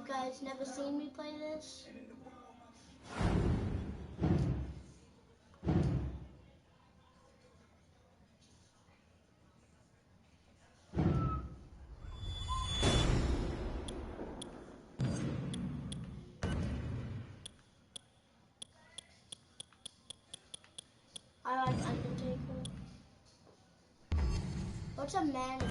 guys never seen me play this? I like Undertaker. What's a manager?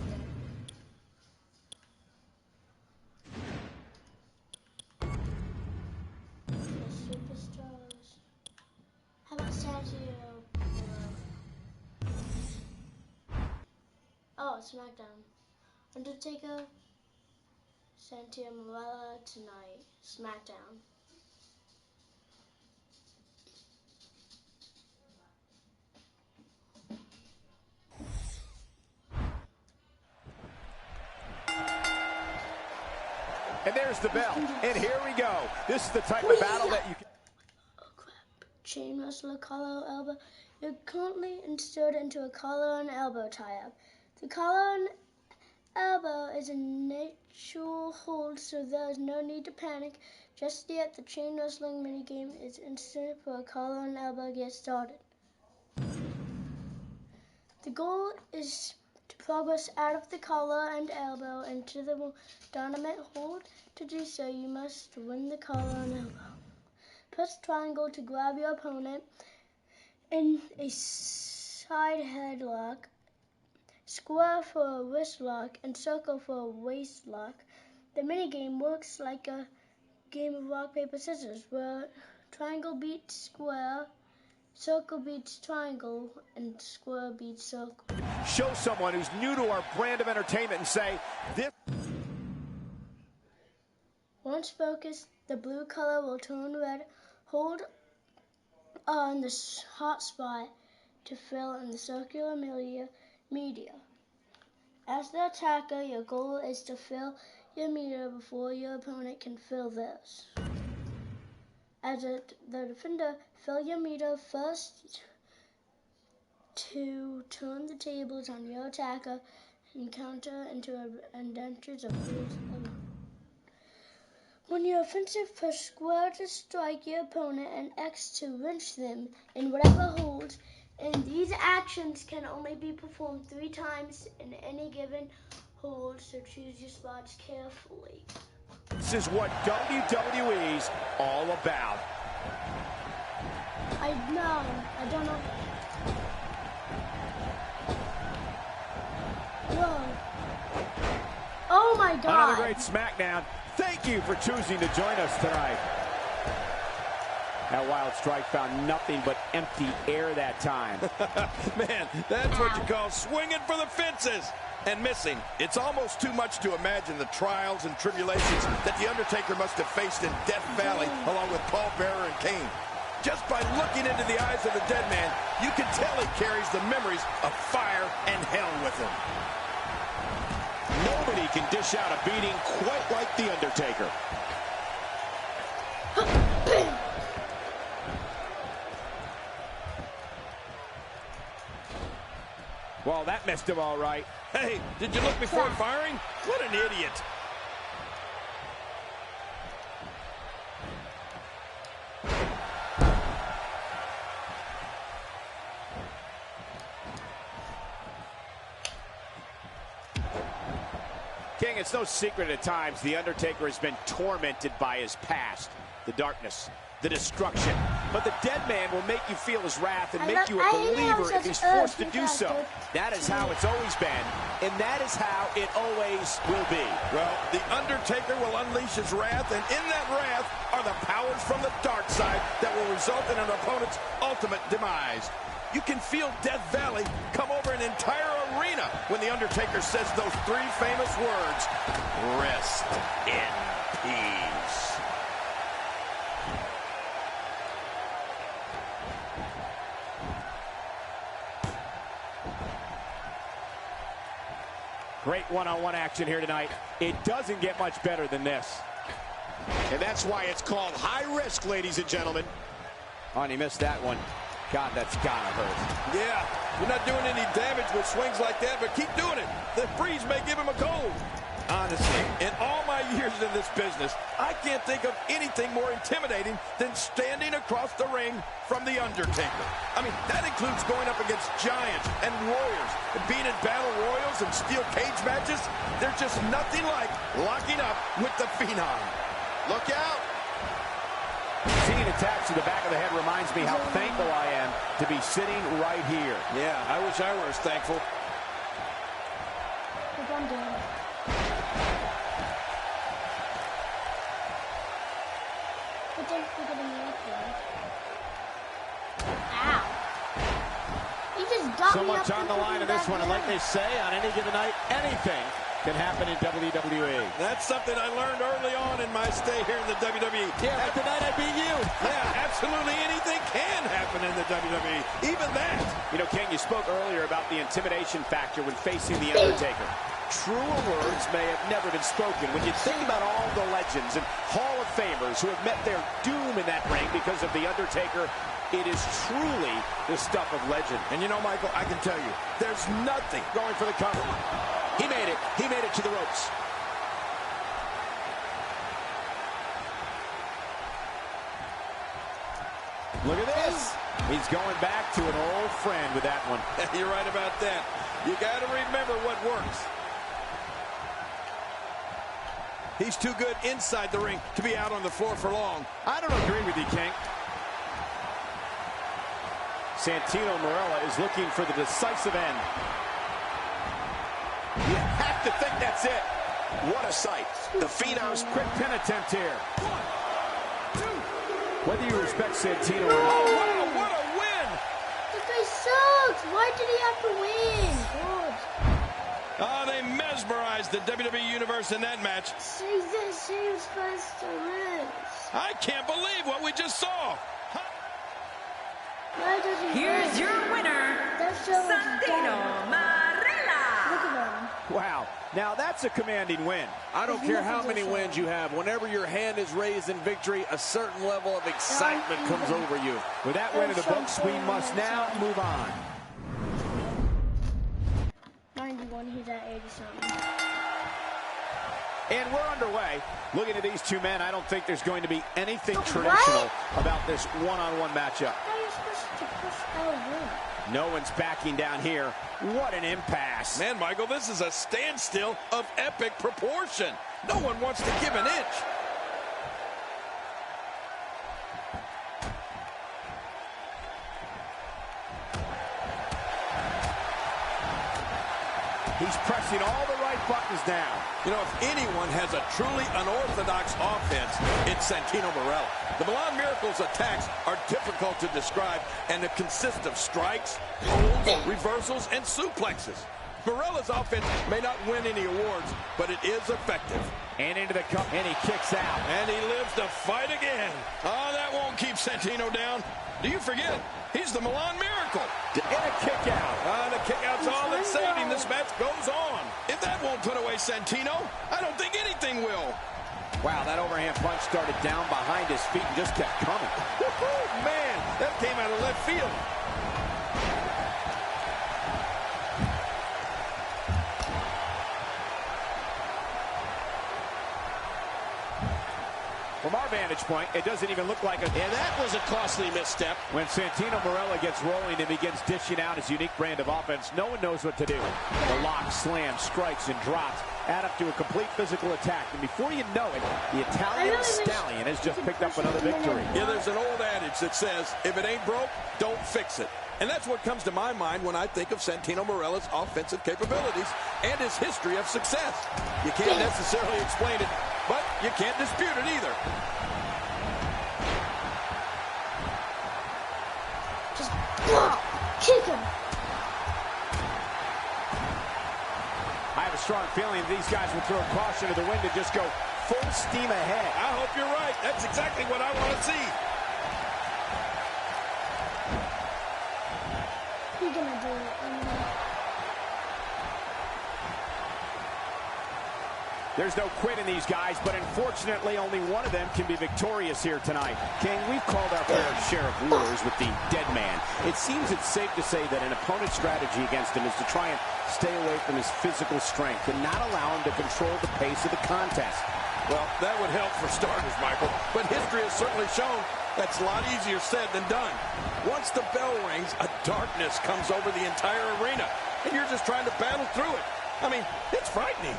Superstars. How about Sergio? Oh, SmackDown. Undertaker, Santino Marella tonight. SmackDown. And there's the bell. And here we go. This is the type of battle that you can... Oh, crap. Chain wrestler, collar, elbow. You're currently inserted into a collar and elbow tie-up. The collar and elbow is a natural hold, so there is no need to panic. Just yet, the chain wrestling minigame is inserted for a collar and elbow to get started. The goal is to progress out of the collar and elbow into the dynamite hold. To do so, you must win the collar and elbow. Press triangle to grab your opponent in a side headlock, square for a wrist lock, and circle for a waist lock. The minigame works like a game of rock, paper, scissors, where triangle beats square, circle beats triangle, and square beats circle. Show someone who's new to our brand of entertainment and say, this... Once focused, the blue color will turn red. Hold on the hot spot to fill in the circular media. As the attacker, your goal is to fill your meter before your opponent can fill theirs. As the defender, fill your meter first to turn the tables on your attacker and counter into and enters a full. When you're offensive, press square to strike your opponent and X to wrench them in whatever holds. And these actions can only be performed 3 times in any given hold, so choose your spots carefully. This is what WWE's all about. I don't know. Whoa. Oh my God. Another great SmackDown. Thank you for choosing to join us tonight. That wild strike found nothing but empty air that time. Man, that's what you call swinging for the fences and missing. It's almost too much to imagine the trials and tribulations that The Undertaker must have faced in Death Valley along with Paul Bearer and Kane. Just by looking into the eyes of the dead man, you can tell he carries the memories of fire and hell with him. Nobody can dish out a beating quite like The Undertaker. Well, that missed him all right. Hey, did you look before firing? What an idiot. King, it's no secret at times The Undertaker has been tormented by his past, the darkness, the destruction. But the dead man will make you feel his wrath and make you a believer if he's forced to do so. That is how it's always been, and that is how it always will be. Well, The Undertaker will unleash his wrath, and in that wrath are the powers from the dark side that will result in an opponent's ultimate demise. You can feel Death Valley come over an entire arena when The Undertaker says those 3 famous words, rest in peace. Great one-on-one action here tonight. It doesn't get much better than this. And that's why it's called high risk, ladies and gentlemen. Oh, and he missed that one. God, that's gotta hurt. Yeah, you're not doing any damage with swings like that, but keep doing it. The breeze may give him a cold. Honestly, in all my years in this business, I can't think of anything more intimidating than standing across the ring from The Undertaker. I mean, that includes going up against giants and warriors, and being in battle royals and steel cage matches. There's just nothing like locking up with the Phenom. Look out! Seeing attacks to the back of the head reminds me how thankful I am to be sitting right here. Yeah, I wish I were as thankful. Ow. He just got So me much up on the line in this one, and like they say, on any given night, anything can happen in WWE. That's something I learned early on in my stay here in the WWE. Yeah, but tonight I beat you. Yeah, absolutely anything can happen in the WWE. Even that. You know, King, you spoke earlier about the intimidation factor when facing The Undertaker. Truer words may have never been spoken. When you think about all the legends and Hall of Famers who have met their doom in that ring because of The Undertaker, it is truly the stuff of legend. And you know, Michael, I can tell you, there's nothing Going for the cover. He made it. He made it to the ropes. Look at this. He's going back to an old friend with that one. You're right about that. You got to remember what works. He's too good inside the ring to be out on the floor for long. I don't agree with you, King. Santino Marella is looking for the decisive end. You have to think that's it. What a sight. The Phenom's Quick pin attempt here. Whether you respect Santino or not. Oh, wow, what a win! This guy sucks. Why did he have to win? Oh, they mesmerized the WWE Universe in that match. She was supposed to lose. I can't believe what we just saw. Why does he Here's win? your winner, That's so much Santino damage. Marella. Look at him. Wow. Now that's a commanding win. I don't care how many wins you have. Whenever your hand is raised in victory, a certain level of excitement comes over you. With that win in the books, we must now move on. 91, he's at 80-something. And we're underway. Looking at these two men, I don't think there's going to be anything traditional about this one-on-one matchup. How are you supposed to push L1? No one's backing down here. What an impasse. Man, Michael, this is a standstill of epic proportion. No one wants to give an inch. He's pressing all the right buttons now. You know, if anyone has a truly unorthodox offense, it's Santino Marella. The Milan Miracle's attacks are difficult to describe, and it consists of strikes, holds, reversals, and suplexes. Marella's offense may not win any awards, but it is effective. And into the cup, and he kicks out. And he lives to fight again. Oh, that won't keep Santino down. Do you forget? He's the Milan Miracle. And a kick out. The kick out's all that's saving. This match goes on. If that won't put away Santino, I don't think anything will. Wow, that overhand punch started down behind his feet and just kept coming. Woo-hoo, man, that came out of left field. From our vantage point, it doesn't even look like a... And that was a costly misstep. When Santino Marella gets rolling and begins dishing out his unique brand of offense, no one knows what to do. The locks, slams, strikes, and drops add up to a complete physical attack. And before you know it, the Italian Stallion has just picked up another victory. Yeah, there's an old adage that says, if it ain't broke, don't fix it. And that's what comes to my mind when I think of Santino Marella's offensive capabilities and his history of success. You can't necessarily explain it, but you can't dispute it either. Just kick him. I have a strong feeling that these guys will throw caution to the wind and just go full steam ahead. I hope you're right. That's exactly what I want to see. He's gonna do it. There's no quit in these guys, but unfortunately only one of them can be victorious here tonight. King, we've called our fair share of wars with the dead man. It seems it's safe to say that an opponent's strategy against him is to try and stay away from his physical strength and not allow him to control the pace of the contest. Well, that would help for starters, Michael, but history has certainly shown that's a lot easier said than done. Once the bell rings, a darkness comes over the entire arena, and you're just trying to battle through it. I mean, it's frightening.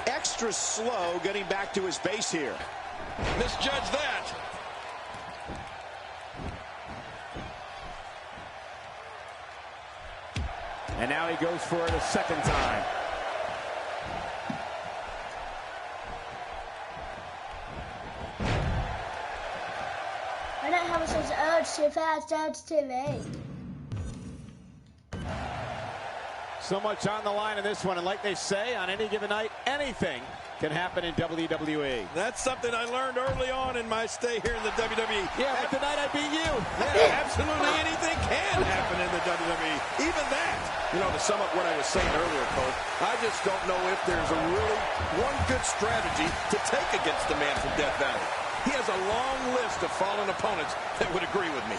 Extra slow getting back to his base here. Misjudge that. And now he goes for it a second time. I don't have such urge too fast, urge too late. So much on the line in this one, and like they say, on any given night, anything can happen in WWE. That's something I learned early on in my stay here in the WWE. Yeah, but tonight I beat you. Yeah, absolutely anything can happen in the WWE. Even that. You know, to sum up what I was saying earlier, Coach, I just don't know if there's a really one good strategy to take against the man from Death Valley. He has a long list of fallen opponents that would agree with me.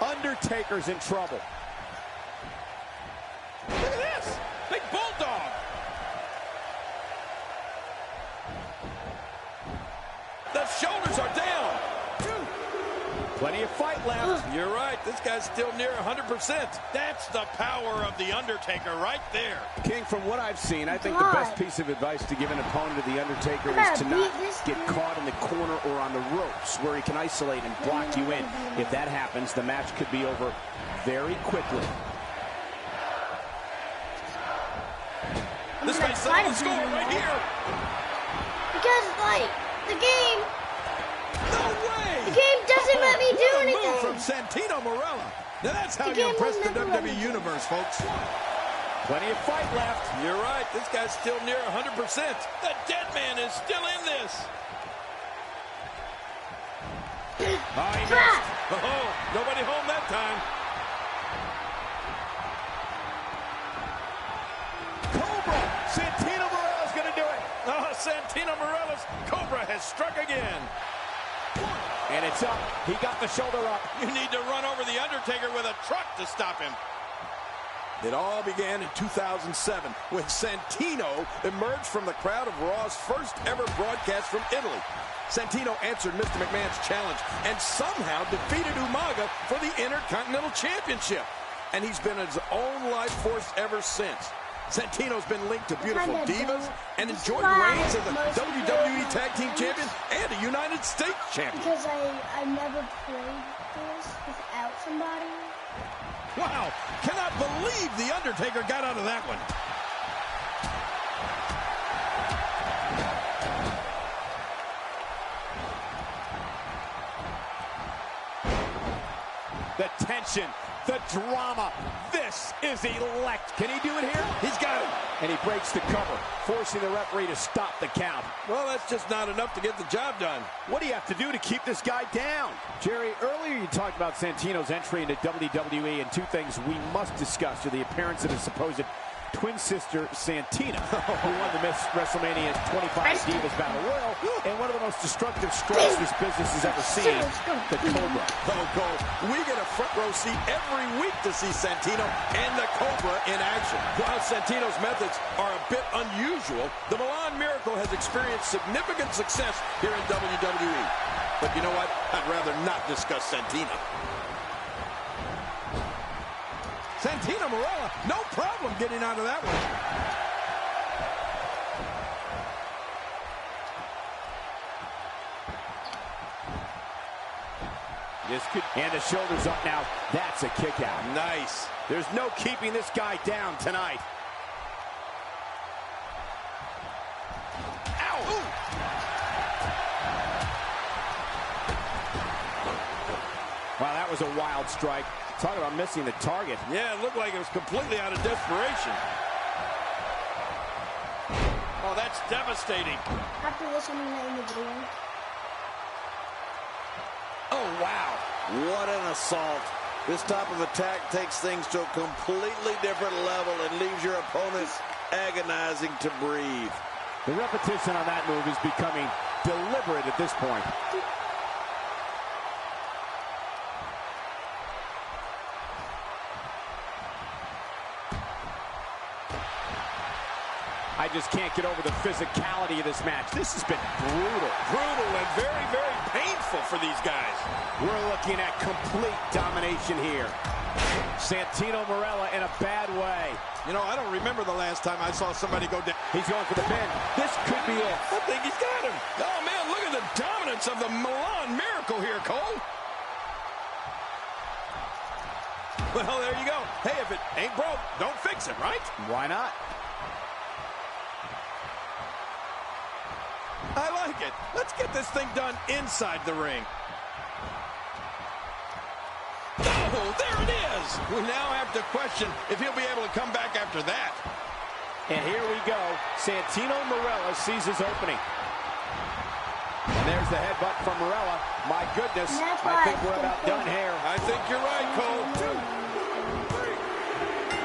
Undertaker's in trouble. Look at this. Big bulldog. The shoulders are down. Plenty of fight left. You're right. This guy's still near 100%. That's the power of The Undertaker right there. King, from what I've seen, I think the best piece of advice to give an opponent of The Undertaker is to not get caught in the corner or on the ropes where he can isolate and block you in. If that happens, the match could be over very quickly. This guy's setting the score right here. Because, like, the game... No way! The game doesn't let me do anything. Move from Santino Marella. Now that's how you impress the WWE Universe, folks. Plenty of fight left. You're right. This guy's still near 100%. The dead man is still in this. Oh, he missed. Oh, nobody home that time. Cobra. Santino Marella's going to do it. Oh, Santino Marella's Cobra has struck again. And it's up. He got the shoulder up. You need to run over The Undertaker with a truck to stop him. It all began in 2007 when Santino emerged from the crowd of Raw's first ever broadcast from Italy. Santino answered Mr. McMahon's challenge and somehow defeated Umaga for the Intercontinental Championship. And he's been his own life force ever since. Santino's been linked to beautiful divas and enjoyed reigns as a WWE Tag Team Champion and a United States Champion. Because I never played this without somebody. Wow, cannot believe The Undertaker got out of that one. The tension, the drama. This is elect. Can he do it here? He's got it. And he breaks the cover, forcing the referee to stop the count. Well, that's just not enough to get the job done. What do you have to do to keep this guy down? Jerry, earlier you talked about Santino's entry into WWE, and two things we must discuss are the appearance of his supposed twin sister, Santina, who won the Miss WrestleMania 25 Divas Battle Royal, and one of the most destructive strikes this business has ever seen, the Cobra. Oh, Cole, we get a front row seat every week to see Santino and the Cobra in action. While Santino's methods are a bit unusual, the Milan Miracle has experienced significant success here in WWE. But you know what? I'd rather not discuss Santino. Santino Marella, no problem getting out of that one. This could, and the shoulders up now. That's a kick out. Nice. There's no keeping this guy down tonight. Ow! Ooh. Wow, that was a wild strike. Talk about missing the target. Yeah, it looked like it was completely out of desperation. Oh, that's devastating. After this, I'm going to end the video. Oh, wow. What an assault. This type of attack takes things to a completely different level and leaves your opponent agonizing to breathe. The repetition on that move is becoming deliberate at this point. I just can't get over the physicality of this match. This has been brutal. Brutal and very, very painful for these guys. We're looking at complete domination here. Santino Marella in a bad way. You know, I don't remember the last time I saw somebody go down. He's going for the pin. This could be it. I think he's got him. Oh, man, look at the dominance of the Milan Miracle here, Cole. Well, there you go. Hey, if it ain't broke, don't fix it, right? Why not? I like it. Let's get this thing done inside the ring. Oh, there it is. We now have to question if he'll be able to come back after that. And here we go. Santino Marella sees his opening. And there's the headbutt from Marella. My goodness, I think we're about done here. I think you're right, Cole. 2, 3.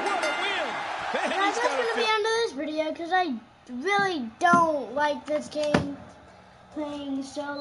What a win. And that's going to be the end of this video because I really don't like this game playing solo.